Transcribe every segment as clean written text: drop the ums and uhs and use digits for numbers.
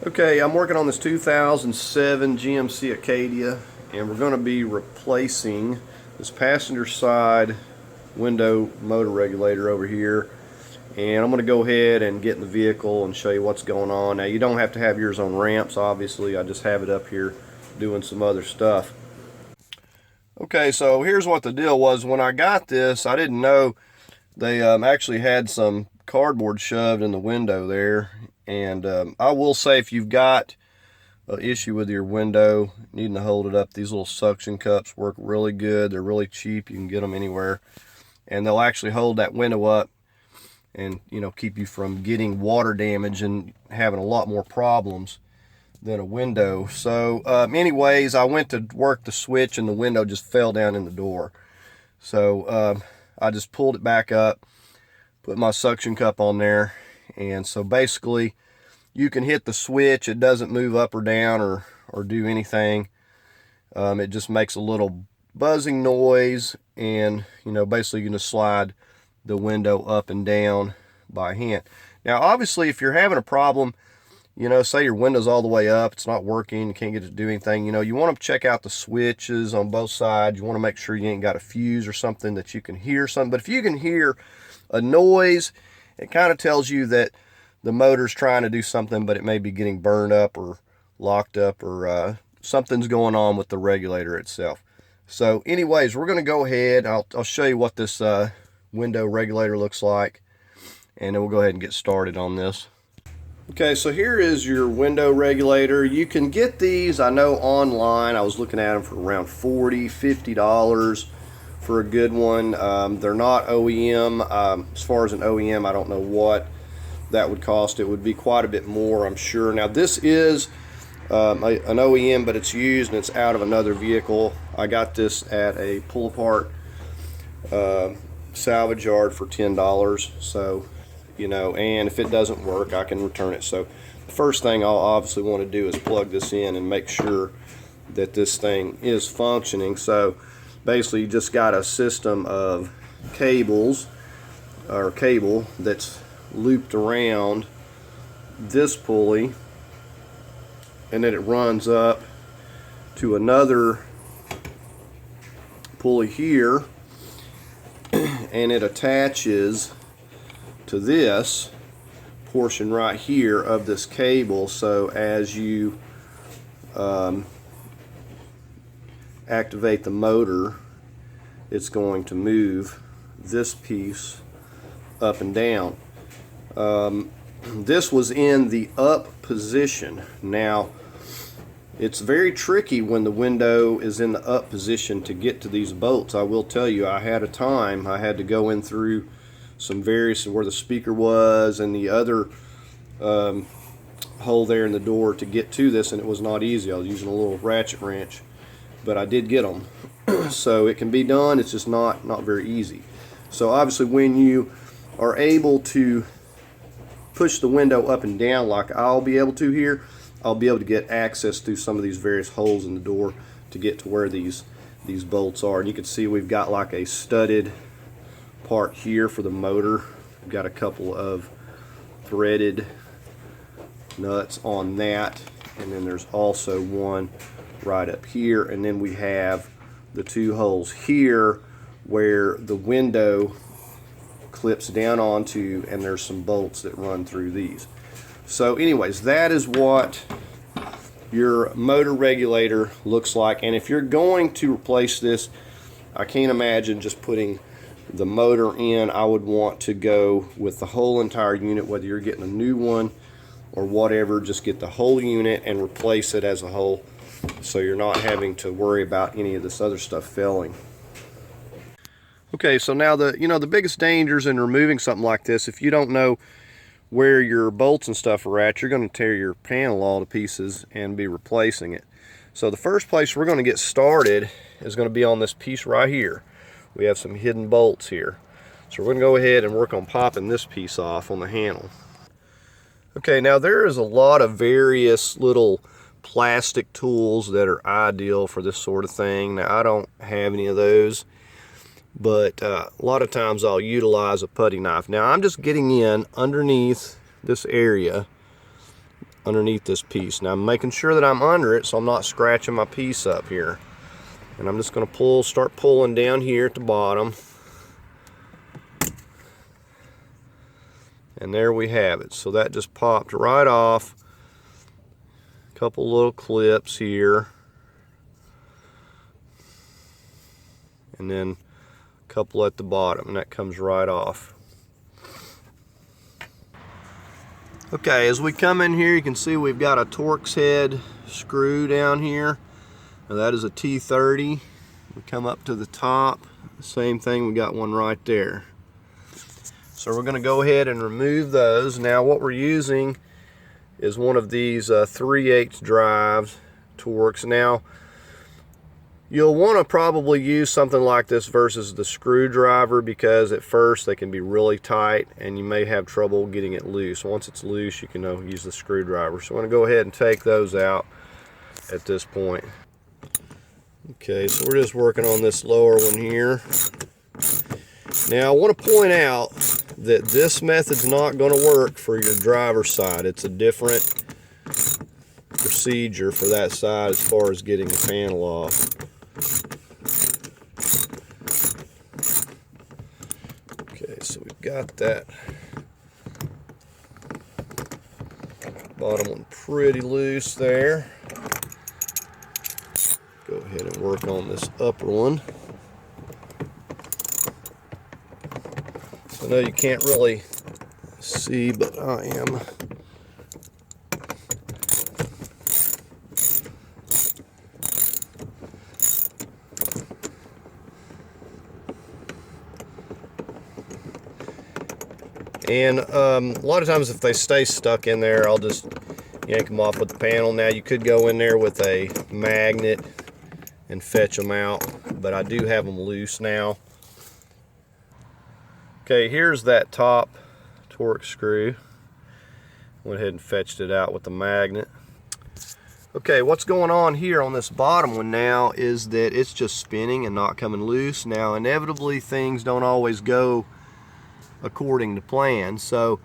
Okay, I'm working on this 2007 GMC Acadia, and we're going to be replacing this passenger side window motor regulator over here. And I'm going to go ahead and get in the vehicle and show you what's going on. Now, you don't have to have yours on ramps, obviously. I just have it up here doing some other stuff. Okay, so here's what the deal was. When I got this, I didn't know they actually had some cardboard shoved in the window there. And I will say, if you've got an issue with your window needing to hold it up, these little suction cups work really good. They're really cheap. You can get them anywhere, and they'll actually hold that window up and, you know, keep you from getting water damage and having a lot more problems than a window. So anyways, I went to work the switch and the window just fell down in the door. So I just pulled it back up, put my suction cup on there, and so basically you can hit the switch. It doesn't move up or down or do anything. It just makes a little buzzing noise, and, you know, basically you can just slide the window up and down by hand. Now, obviously, if you're having a problem, you know, say your window's all the way up, it's not working, you can't get it to do anything, you know, you want to check out the switches on both sides. You want to make sure you ain't got a fuse or something that you can hear something. But if you can hear a noise, it kind of tells you that the motor's trying to do something, but it may be getting burned up or locked up, or something's going on with the regulator itself. So anyways, we're going to go ahead. I'll show you what this window regulator looks like, and then we'll go ahead and get started on this. Okay, so here is your window regulator. You can get these, I know, online. I was looking at them for around $40, $50 for a good one. They're not OEM. As far as an OEM, I don't know what that would cost. It would be quite a bit more, I'm sure. Now, this is an OEM, but it's used and it's out of another vehicle. I got this at a pull-apart salvage yard for $10. So, you know, and if it doesn't work, I can return it. So the first thing I'll obviously want to do is plug this in and make sure that this thing is functioning. So basically, you just got a system of cables, or cable, that's looped around this pulley, and then it runs up to another pulley here, and it attaches to this portion right here of this cable. So as you activate the motor, it's going to move this piece up and down. This was in the up position. Now, it's very tricky when the window is in the up position to get to these bolts. I will tell you, I had a time I had to go in through some various, where the speaker was and the other hole there in the door to get to this, and it was not easy. I was using a little ratchet wrench, but I did get them. So it can be done, it's just not very easy. So obviously, when you are able to push the window up and down like I'll be able to here, I'll be able to get access through some of these various holes in the door to get to where these bolts are. And you can see we've got like a studded part here for the motor. We've got a couple of threaded nuts on that, and then there's also one right up here, and then we have the two holes here where the window clips down onto, and there's some bolts that run through these. So anyways, that is what your motor regulator looks like. And if you're going to replace this, I can't imagine just putting the motor in. I would want to go with the whole entire unit, whether you're getting a new one or whatever. Just get the whole unit and replace it as a whole, so you're not having to worry about any of this other stuff failing. Okay, so now the biggest dangers in removing something like this, if you don't know where your bolts and stuff are at, you're going to tear your panel all to pieces and be replacing it. So the first place we're going to get started is going to be on this piece right here. We have some hidden bolts here. So we're going to go ahead and work on popping this piece off on the handle. Okay, now there is a lot of various little plastic tools that are ideal for this sort of thing. Now, I don't have any of those, but a lot of times I'll utilize a putty knife. Now, I'm just getting in underneath this area underneath this piece. Now I'm making sure that I'm under it so I'm not scratching my piece up here. And I'm just going to start pulling down here at the bottom. And there we have it. So that just popped right off. A couple little clips here. And then a couple at the bottom, and that comes right off. Okay, as we come in here, you can see we've got a Torx head screw down here. Now that is a T30. We come up to the top, same thing, we got one right there. So we're going to go ahead and remove those. Now what we're using is one of these 3/8 drives Torx. Now you'll want to probably use something like this versus the screwdriver, because at first they can be really tight and you may have trouble getting it loose. Once it's loose, you can use the screwdriver. So I'm going to go ahead and take those out at this point. Okay, so we're just working on this lower one here. Now I want to point out that this method's not going to work for your driver's side. It's a different procedure for that side as far as getting the panel off. Okay, so we've got that bottom one pretty loose there. Go ahead and work on this upper one. I know you can't really see, but I am. And a lot of times if they stay stuck in there, I'll just yank them off with the panel. Now you could go in there with a magnet and fetch them out, but I do have them loose now. Okay, here's that top Torx screw. Went ahead and fetched it out with the magnet. Okay, what's going on here on this bottom one now is that it's just spinning and not coming loose. Now inevitably things don't always go according to plan. So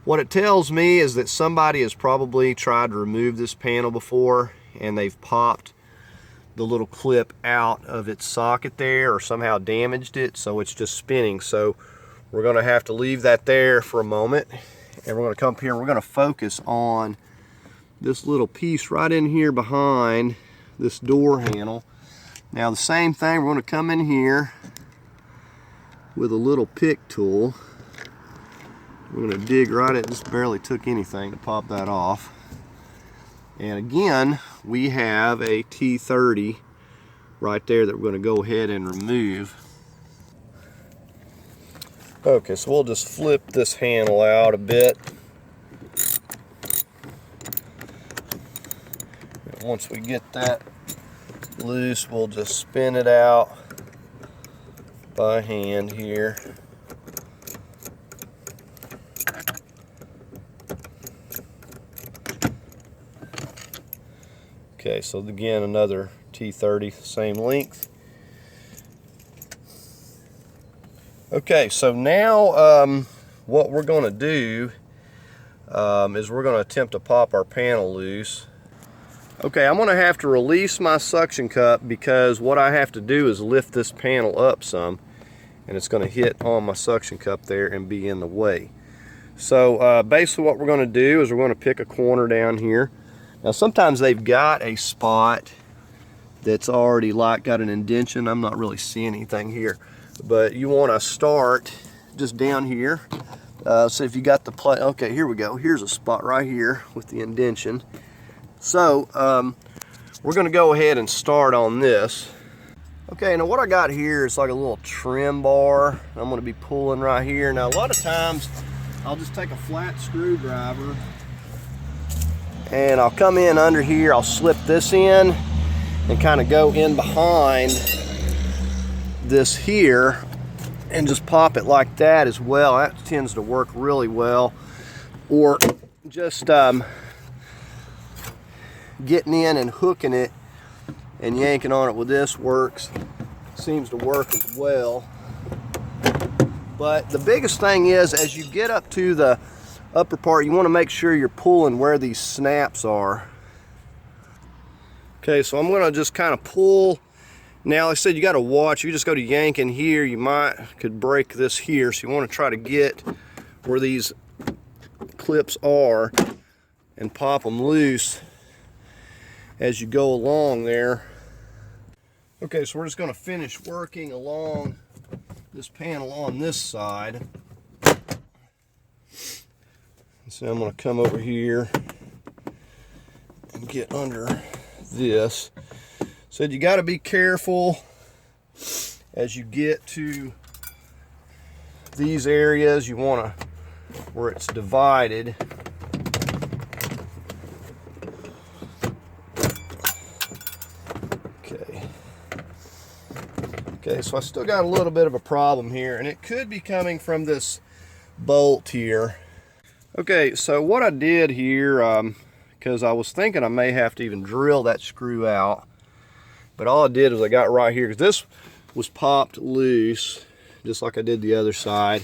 what it tells me is that somebody has probably tried to remove this panel before and they've popped the little clip out of its socket there or somehow damaged it, so it's just spinning. So we're going to have to leave that there for a moment, and we're going to come up here and we're going to focus on this little piece right in here behind this door handle. Now the same thing, we're going to come in here with a little pick tool. We're going to dig right at this. Barely took anything to pop that off. And again, we have a T30 right there that we're going to go ahead and remove. Okay, so we'll just flip this handle out a bit. And once we get that loose, we'll just spin it out by hand here. Okay, so again, another T30, same length. Okay, so now what we're going to do is we're going to attempt to pop our panel loose. Okay, I'm going to have to release my suction cup because what I have to do is lift this panel up some, and it's going to hit on my suction cup there and be in the way. So basically what we're going to do is we're going to pick a corner down here. Now sometimes they've got a spot that's already got an indentation. I'm not really seeing anything here, but you want to start just down here. So if you got the plate, okay, here we go. Here's a spot right here with the indentation. So we're going to go ahead and start on this. Okay, now what I got here is like a little trim bar. I'm going to be pulling right here. Now a lot of times I'll just take a flat screwdriver and I'll come in under here, I'll slip this in and kind of go in behind this here and just pop it like that as well. That tends to work really well. Or just getting in and hooking it and yanking on it with this seems to work as well. But the biggest thing is, as you get up to the upper part, you want to make sure you're pulling where these snaps are. Okay, so I'm going to just kind of pull. Now, like I said, you got to watch. You just go to yanking here, you could break this here. So you want to try to get where these clips are and pop them loose as you go along there. Okay, so we're just going to finish working along this panel on this side. So I'm going to come over here and get under this. So you got to be careful as you get to these areas. You want to, where it's divided, okay, so I still got a little bit of a problem here, and it could be coming from this bolt here. Okay, so what I did here, because I was thinking I may have to even drill that screw out, but all I did was I got right here, because this was popped loose, just like I did the other side.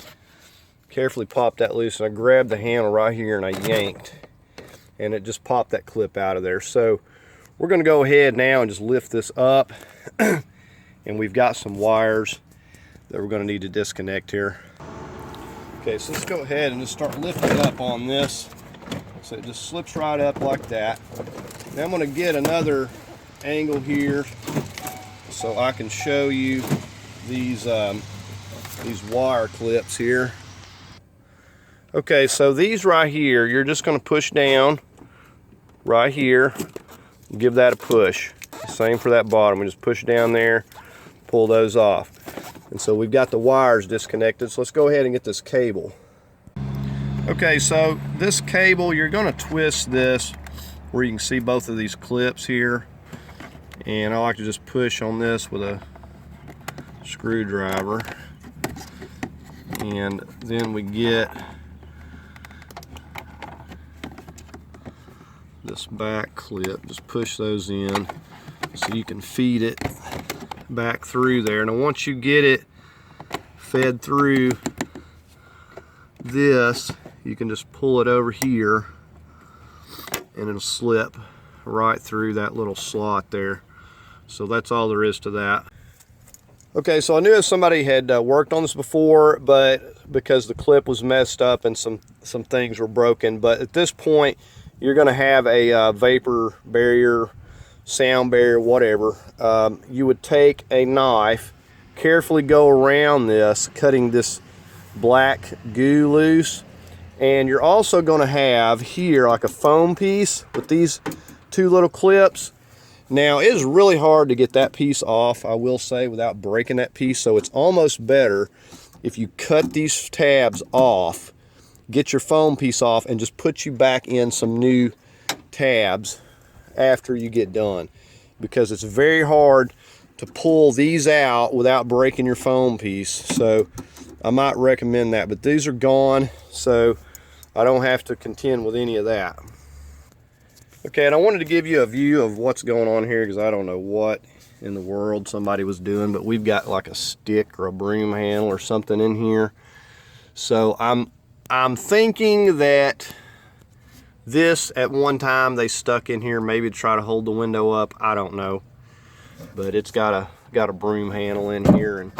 Carefully popped that loose, and I grabbed the handle right here and I yanked, and it just popped that clip out of there. So we're going to go ahead now and just lift this up, and we've got some wires that we're going to need to disconnect here. Okay, so let's go ahead and just start lifting up on this. So it just slips right up like that. Now I'm going to get another angle here so I can show you these wire clips here. Okay, so these right here, you're just going to push down right here, give that a push. Same for that bottom. We just push down there, pull those off. And so we've got the wires disconnected, so let's go ahead and get this cable. Okay, so this cable, you're going to twist this where you can see both of these clips here. And I like to just push on this with a screwdriver. And then we get this back clip, just push those in so you can feed it back through there. Now once you get it fed through this, you can just pull it over here and it'll slip right through that little slot there. So that's all there is to that. Okay, so I knew somebody had worked on this before, but because the clip was messed up and some things were broken. But at this point, you're going to have a vapor barrier, sound barrier, whatever. You would take a knife, carefully go around this, cutting this black goo loose. And you're also going to have here like a foam piece with these two little clips. Now it is really hard to get that piece off, I will say, without breaking that piece. So it's almost better if you cut these tabs off, get your foam piece off, and just put you back in some new tabs after you get done, because it's very hard to pull these out without breaking your foam piece. So I might recommend that, but these are gone, so I don't have to contend with any of that. Okay, and I wanted to give you a view of what's going on here, because I don't know what in the world somebody was doing, but we've got like a stick or a broom handle or something in here. So I'm thinking that this at one time they stuck in here maybe to try to hold the window up. I don't know, but it's got a broom handle in here and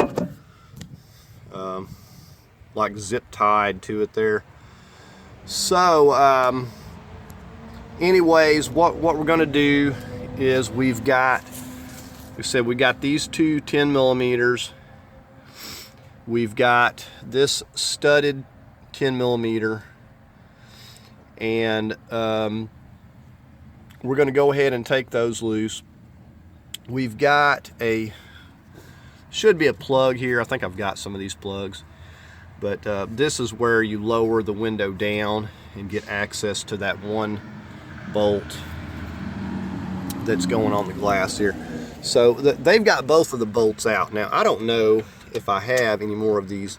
like zip tied to it there. So anyways, what we're going to do is we got these two 10 millimeters. We've got this studded 10 millimeter, and we're going to go ahead and take those loose. We've got should be a plug here. I think I've got some of these plugs, but this is where you lower the window down and get access to that one bolt that's going on the glass here. So they've got both of the bolts out. Now I don't know if I have any more of these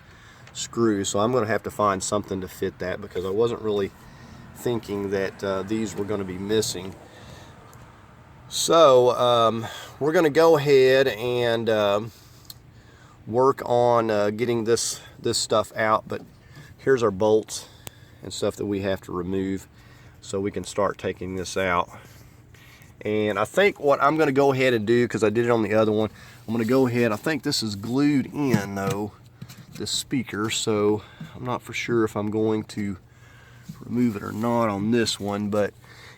screws, so I'm going to have to find something to fit that, because I wasn't really thinking that these were going to be missing. So we're going to go ahead and work on getting this stuff out. But here's our bolts and stuff that we have to remove so we can start taking this out. And I think what I'm going to go ahead and do, because I did it on the other one, I'm going to go ahead, I think this is glued in though, this speaker, so I'm not for sure if I'm going to remove it or not on this one, but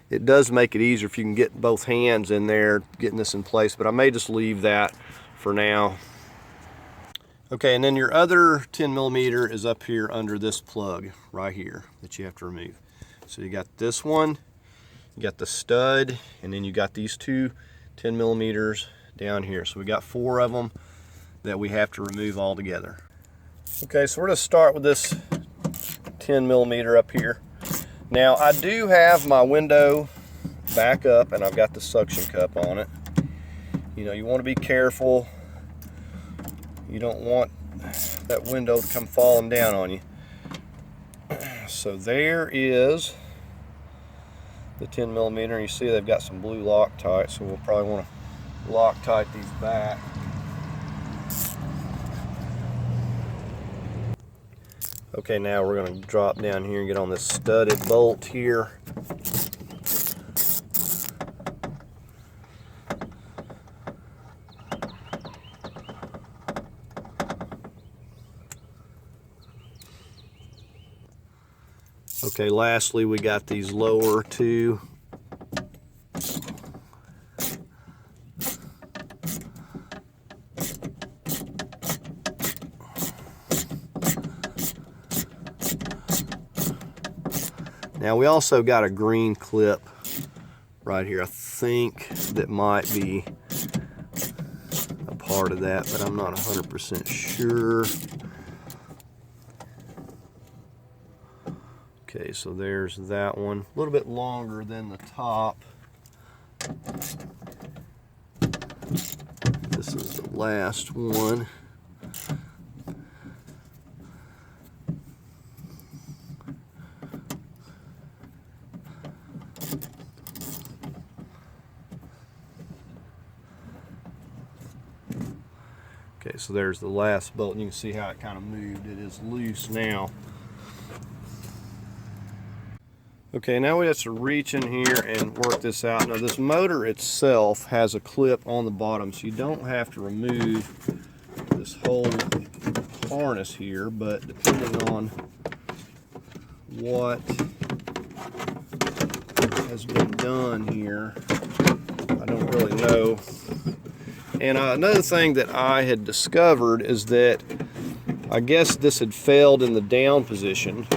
it does make it easier if you can get both hands in there getting this in place, but I may just leave that for now. Okay, and then your other 10mm is up here under this plug right here that you have to remove. So you got this one, you got the stud, and then you got these two 10mm down here. So we got 4 of them that we have to remove all together. Okay, so we're going to start with this 10mm up here. Now I do have my window back up and I've got the suction cup on it. You know, you want to be careful. You don't want that window to come falling down on you. So there is the 10mm. You see they've got some blue Loctite, so we'll probably want to Loctite these back. Okay, now we're going to drop down here and get on this studded bolt here. Okay, lastly we got these lower 2. Now we also got a green clip right here. I think that might be a part of that, but I'm not 100% sure. Okay, so there's that one. A little bit longer than the top. This is the last one. Okay, so there's the last bolt, and you can see how it kind of moved. It is loose now. Okay, now we have to reach in here and work this out. Now this motor itself has a clip on the bottom, so you don't have to remove this whole harness here, but depending on what has been done here, I don't really know. And another thing that I had discovered is that I guess this had failed in the down position.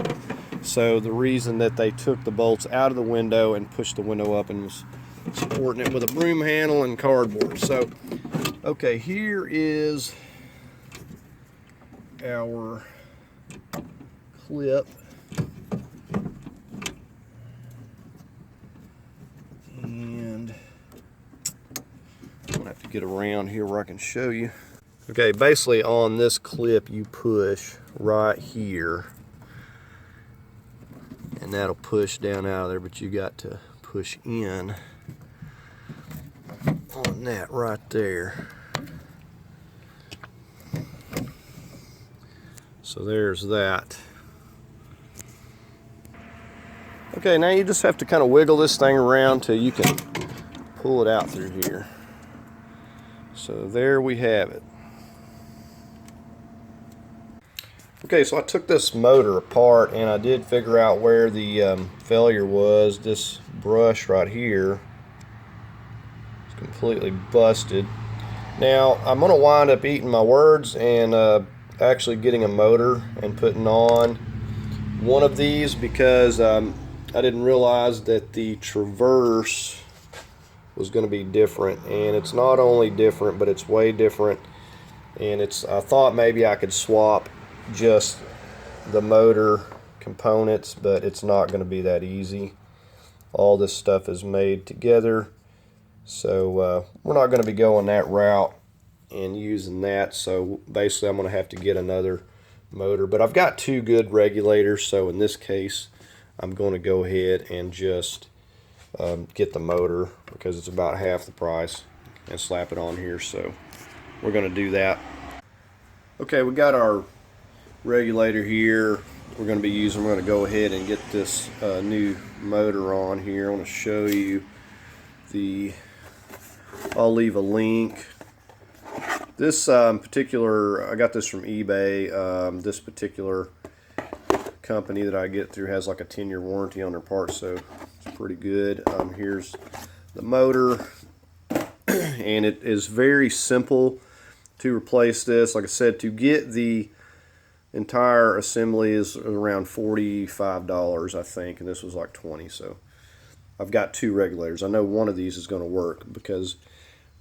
So the reason that they took the bolts out of the window and pushed the window up and was supporting it with a broom handle and cardboard. So, okay, here is our clip. And I'm gonna have to get around here where I can show you. Okay, basically on this clip you push right here, and that'll push down out of there, but you got to push in on that right there. So there's that. Okay, now you just have to kind of wiggle this thing around till you can pull it out through here. So there we have it. Okay, so I took this motor apart and I did figure out where the failure was. This brush right here is completely busted. Now I'm going to wind up eating my words and actually getting a motor and putting on one of these, because I didn't realize that the traverse was going to be different, and it's not only different, but it's way different. And I thought maybe I could swap just the motor components, but it's not going to be that easy. All this stuff is made together, so we're not going to be going that route and using that. So basically I'm going to have to get another motor, but I've got 2 good regulators, so in this case I'm going to go ahead and just get the motor, because it's about half the price, and slap it on here. So we're going to do that. Okay, we got our regulator here. we're going to be using. We're going to go ahead and get this new motor on here. I want to show you I'll leave a link. This particular, I got this from eBay. This particular company that I get through has like a 10-year warranty on their parts, so it's pretty good. Here's the motor, and it is very simple to replace this. Like I said, to get the entire assembly is around $45, I think, and this was like $20. So I've got two regulators. I know one of these is going to work because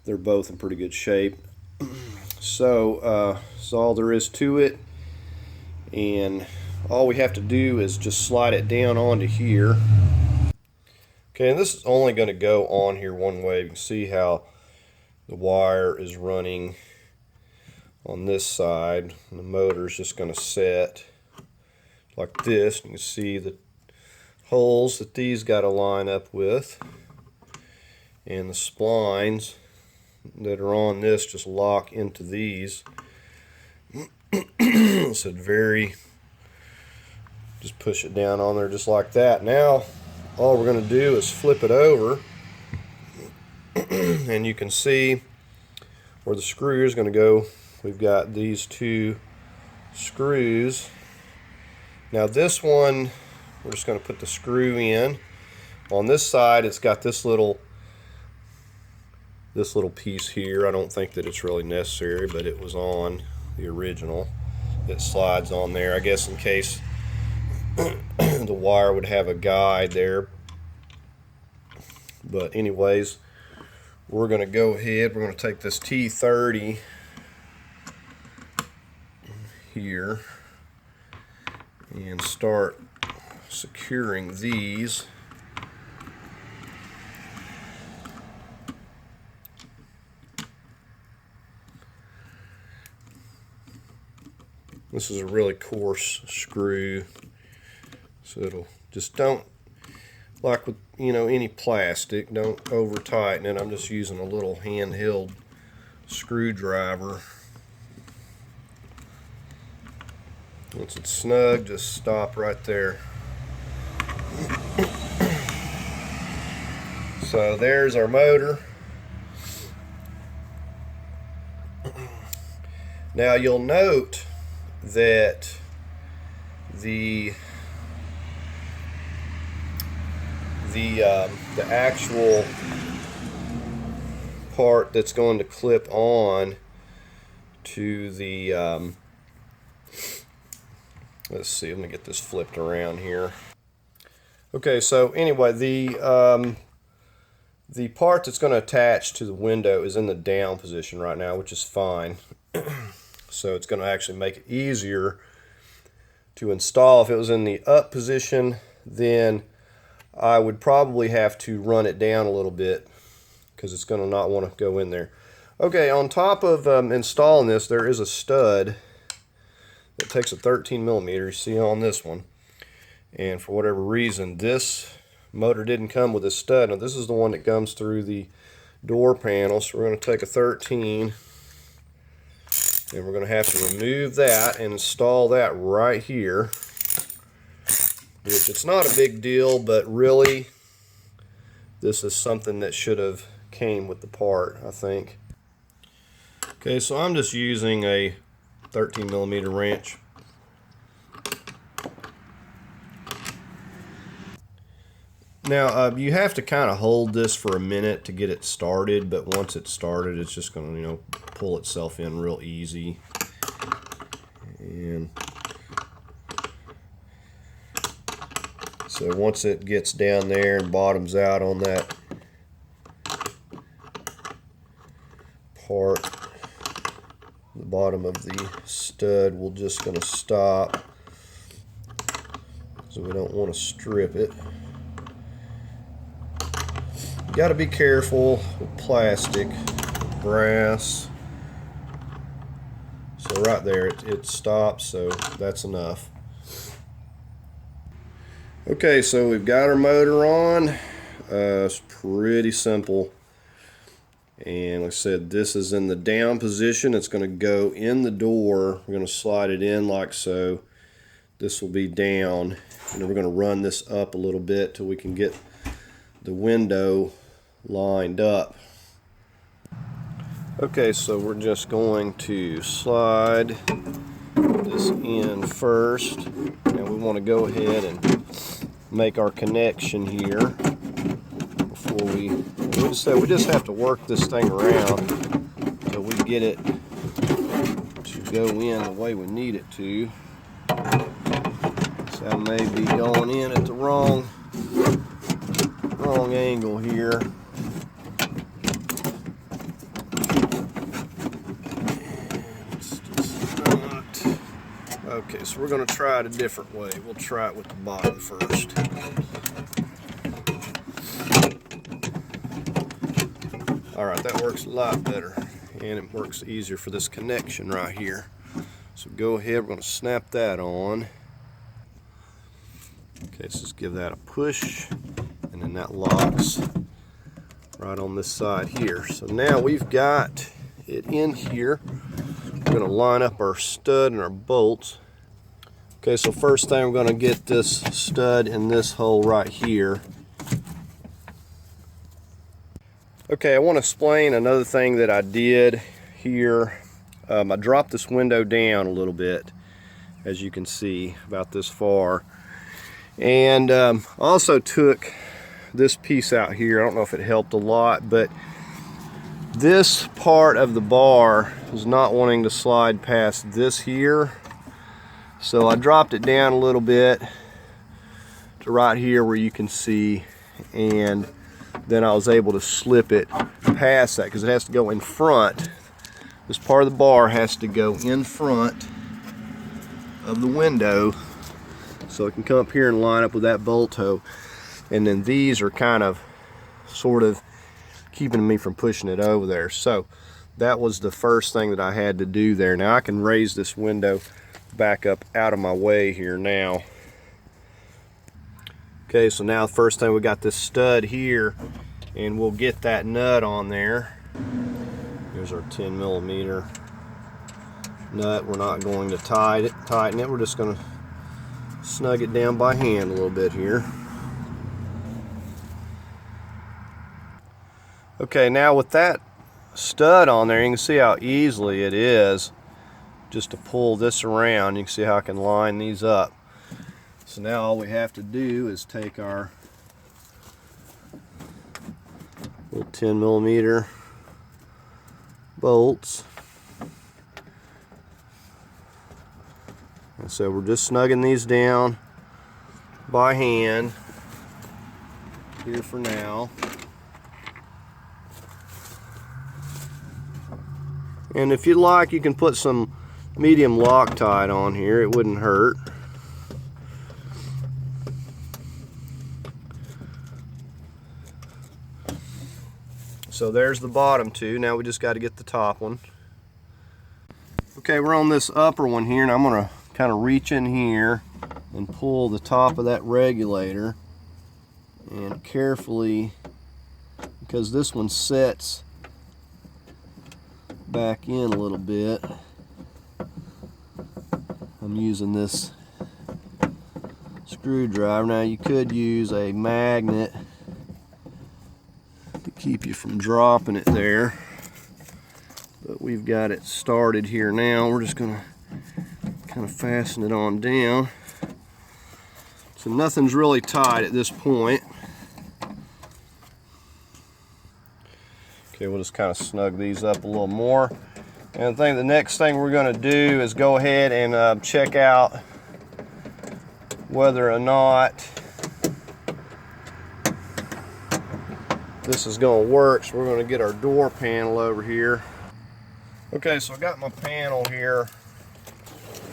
they're both in pretty good shape. So that's all there is to it, and all we have to do is just slide it down onto here. Okay, and this is only going to go on here one way. You can see how the wire is running on this side, and the motor is just going to set like this. You can see the holes that these got to line up with, and the splines that are on this just lock into these. So just push it down on there just like that. Now all we're going to do is flip it over, and you can see where the screw is going to go. We've got these two screws. Now this one, we're just going to put the screw in. On this side, it's got this little piece here. I don't think that it's really necessary, but it was on the original. It slides on there, I guess, in case the wire would have a guide there. But anyways, we're going to go ahead. We're going to take this T30 here and start securing these. This is a really coarse screw, so it'll just don't, like with any plastic, don't over tighten it. I'm just using a little handheld screwdriver. Once it's snug, just stop right there. So there's our motor. Now you'll note that the actual part that's going to clip on to the let's see, let me get this flipped around here. Okay, so anyway, the part that's going to attach to the window is in the down position right now, which is fine. So it's going to actually make it easier to install. If it was in the up position, then I would probably have to run it down a little bit because it's going to not want to go in there. Okay, on top of installing this, there is a stud that takes a 13 millimeter, you see on this one. And for whatever reason, this motor didn't come with a stud. Now this is the one that comes through the door panel, so we're going to take a 13, and we're going to have to remove that and install that right here. Which it's not a big deal, but really this is something that should have came with the part, I think. Okay, so I'm just using a 13 millimeter wrench. Now you have to kind of hold this for a minute to get it started, but once it's started, it's just going to pull itself in real easy. And so once it gets down there and bottoms out on that part, the bottom of the stud, we're just going to stop, so we don't want to strip it. You got to be careful with plastic, brass. So right there, it stops, so that's enough. Okay, so we've got our motor on. It's pretty simple. And like I said, this is in the down position. It's going to go in the door. We're going to slide it in like so. this will be down, and we're going to run this up a little bit till we can get the window lined up. Okay, so we're just going to slide this in first, and we want to go ahead and make our connection here before we just have to work this thing around until we get it to go in the way we need it to. So I may be going in at the wrong angle here. Okay, so we're going to try it a different way. We'll try it with the bottom first. Alright, that works a lot better, and it works easier for this connection right here. So go ahead, we're going to snap that on. Okay, so just give that a push, and then that locks right on this side here. So now we've got it in here. We're going to line up our stud and our bolts. Okay, so first thing, we're going to get this stud in this hole right here. Okay, I want to explain another thing that I did here. I dropped this window down a little bit, as you can see, about this far. And also took this piece out here. I don't know if it helped a lot, but this part of the bar is not wanting to slide past this here. So I dropped it down a little bit to right here where you can see, and then I was able to slip it past that because it has to go in front. This part of the bar has to go in front of the window so it can come up here and line up with that bolt toe. And then these are kind of sort of keeping me from pushing it over there. So that was the first thing that I had to do there. Now I can raise this window back up out of my way here now. Okay, so now the first thing, we got this stud here, and we'll get that nut on there. Here's our 10mm nut. We're not going to tighten it. We're just going to snug it down by hand a little bit here. Okay, now with that stud on there, you can see how easily it is just to pull this around. You can see how I can line these up. So now all we have to do is take our little 10mm bolts. And so we're just snugging these down by hand here for now. And if you'd like, you can put some medium Loctite on here. It wouldn't hurt. So there's the bottom two. Now we just got to get the top one. Okay, we're on this upper one here, and I'm going to kind of reach in here and pull the top of that regulator, and carefully, because this one sets back in a little bit, I'm using this screwdriver. Now you could use a magnet to keep you from dropping it there, but we've got it started here now. We're just going to kind of fasten it on down. So nothing's really tight at this point. Okay, we'll just kind of snug these up a little more. And the next thing we're going to do is go ahead and check out whether or not this is going to work. So we're going to get our door panel over here. Okay, so I got my panel here.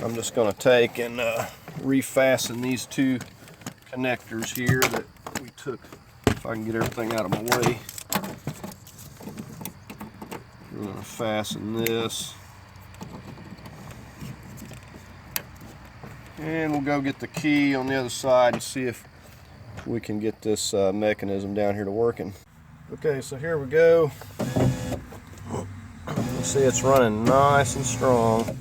I'm just going to take and refasten these two connectors here that we took, if I can get everything out of my way. We're going to fasten this, and we'll go get the key on the other side and see if we can get this mechanism down here to working. Okay, so here we go. You see it's running nice and strong.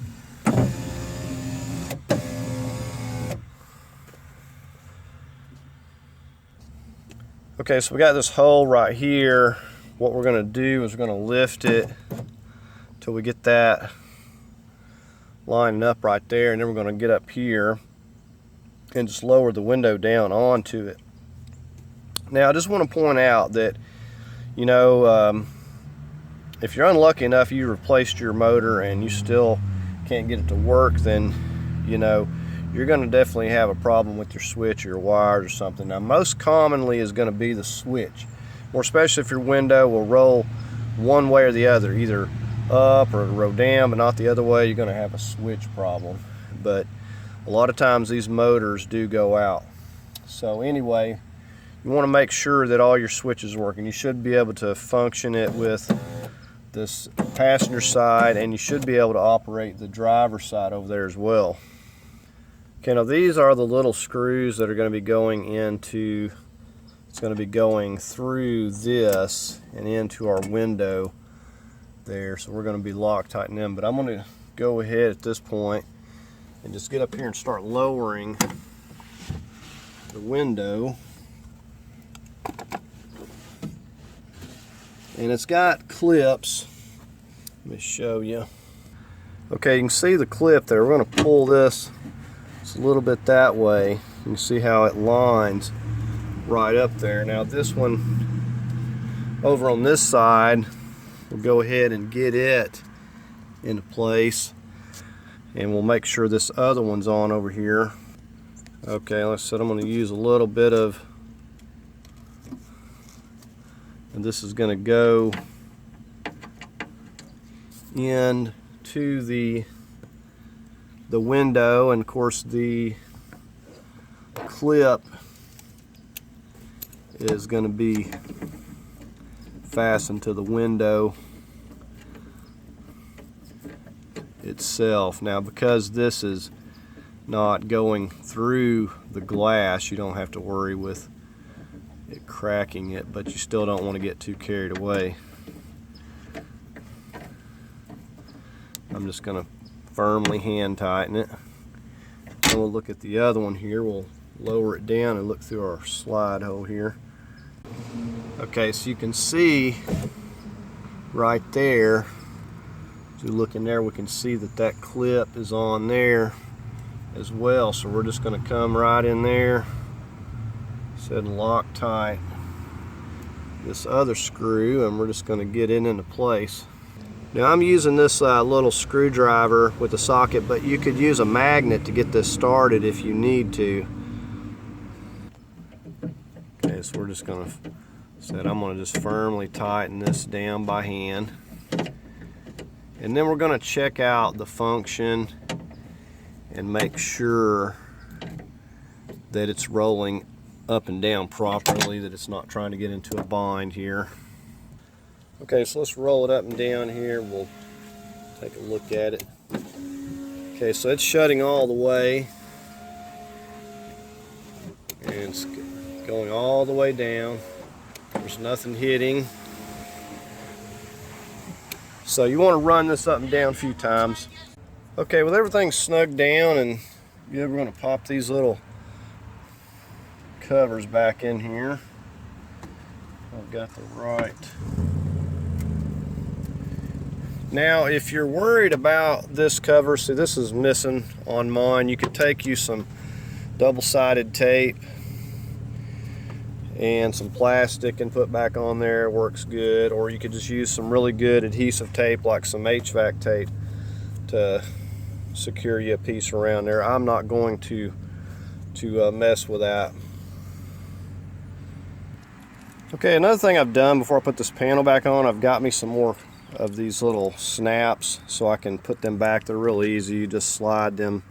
Okay, so we got this hole right here. What we're going to do is we're going to lift it till we get that lining up right there, and then we're going to get up here and just lower the window down onto it. Now I just want to point out that, you know, if you're unlucky enough you replaced your motor and you still can't get it to work, then, you know, you're going to definitely have a problem with your switch or your wires or something. Now most commonly is going to be the switch, or especially if your window will roll one way or the other, either up or roll down but not the other way. You're going to have a switch problem. But a lot of times these motors do go out. So anyway, you want to make sure that all your switches are working. You should be able to function it with this passenger side, and you should be able to operate the driver's side over there as well. Okay, now these are the little screws that are going to be going into, it's going to be going through this and into our window there. So we're going to be Loctiting them. But I'm going to go ahead at this point and just get up here and start lowering the window. And it's got clips. Let me show you. Okay, you can see the clip there. We're going to pull this a little bit that way. You can see how it lines right up there. Now this one over on this side, we'll go ahead and get it into place, and we'll make sure this other one's on over here. Okay, like I said, I'm going to use a little bit of, and this is going to go into the window, and of course the clip is going to be fastened to the window itself. Now because this is not going through the glass, you don't have to worry with it cracking it, but you still don't want to get too carried away. I'm just going to firmly hand tighten it. And we'll look at the other one here. We'll lower it down and look through our slide hole here. Okay, so you can see right there, as we look in there, we can see that that clip is on there as well. So we're just going to come right in there, set and Loctite this other screw, and we're just going to get it into place. Now I'm using this little screwdriver with a socket, but you could use a magnet to get this started if you need to. Okay, so we're just going to I'm going to just firmly tighten this down by hand, and then we're going to check out the function and make sure that it's rolling up and down properly, that it's not trying to get into a bind here. Okay, so let's roll it up and down here. We'll take a look at it. Okay, so it's shutting all the way, and it's going all the way down. There's nothing hitting. So you want to run this up and down a few times. Okay, with everything snug down, and we're going to pop these little covers back in here. I've got the right. Now if you're worried about this cover, see this is missing on mine, you could take you some double-sided tape and some plastic and put back on there. It works good. Or you could just use some really good adhesive tape like some HVAC tape to secure you a piece around there. I'm not going to mess with that. Okay, another thing I've done before I put this panel back on, I've got me some more of these little snaps so I can put them back. They're real easy. You just slide them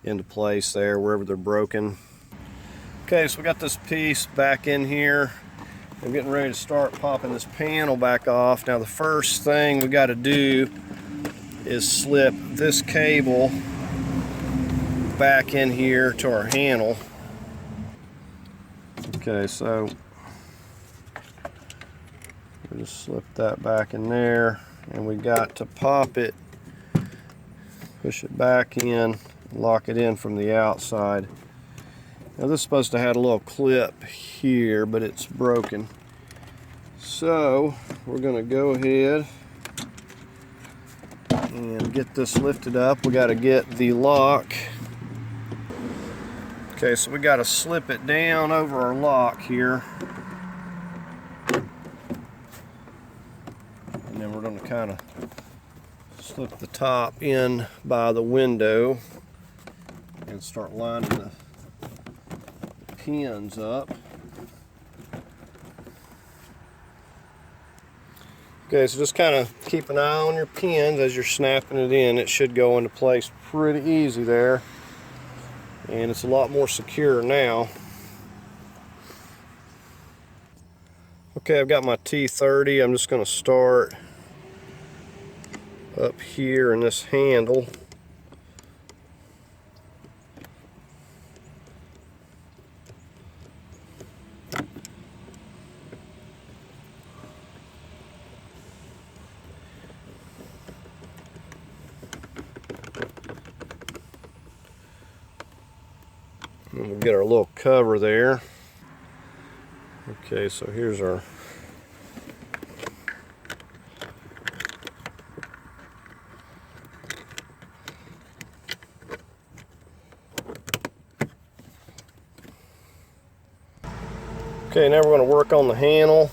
into place there wherever they're broken. Okay, so we got this piece back in here. I'm getting ready to start popping this panel back off. Now the first thing we got to do is slip this cable back in here to our handle. Okay, so we just slip that back in there, and we got to pop it, push it back in, lock it in from the outside. Now this is supposed to have a little clip here, but it's broken. So we're going to go ahead and get this lifted up. We got to get the lock. Okay, so we got to slip it down over our lock here. And then we're going to kind of slip the top in by the window and start lining the pins up. Okay, so just kind of keep an eye on your pins as you're snapping it in. It should go into place pretty easy there. And it's a lot more secure now. Okay, I've got my T30. I'm just going to start up here in this handle. And we'll get our little cover there. Okay, so here's our okay, now we're going to work on the handle.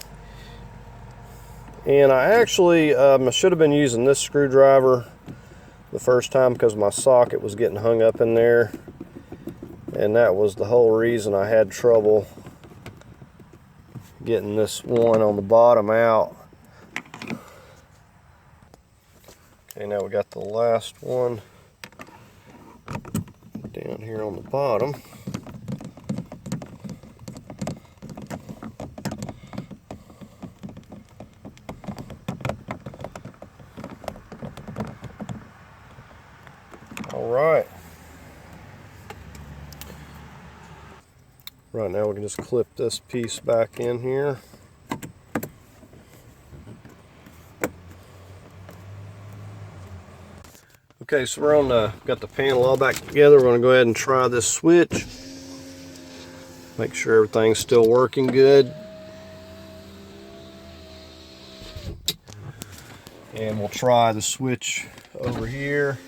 And I actually I should have been using this screwdriver the first time because my socket was getting hung up in there. And that was the whole reason I had trouble getting this one on the bottom out. Okay, now we got the last one down here on the bottom. All right. Right now we can just clip this piece back in here. Okay, so we're on got the panel all back together. We're going to go ahead and try this switch. Make sure everything's still working good. And we'll try the switch over here.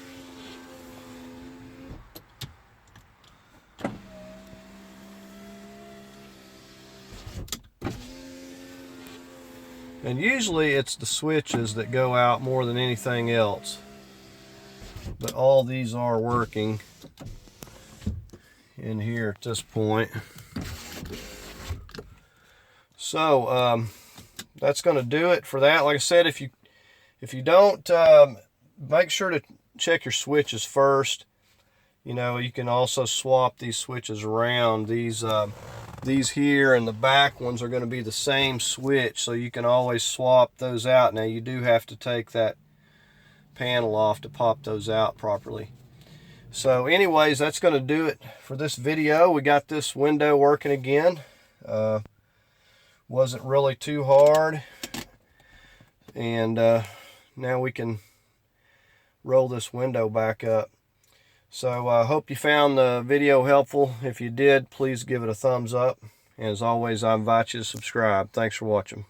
And usually it's the switches that go out more than anything else. But all these are working in here at this point. So that's going to do it for that. Like I said, if you don't, make sure to check your switches first. You know, you can also swap these switches around. These here and the back ones are going to be the same switch, so you can always swap those out. Now you do have to take that panel off to pop those out properly. So anyways, that's going to do it for this video. We got this window working again. Wasn't really too hard, and now we can roll this window back up. So I hope you found the video helpful. If you did, please give it a thumbs up. And as always, I invite you to subscribe. Thanks for watching.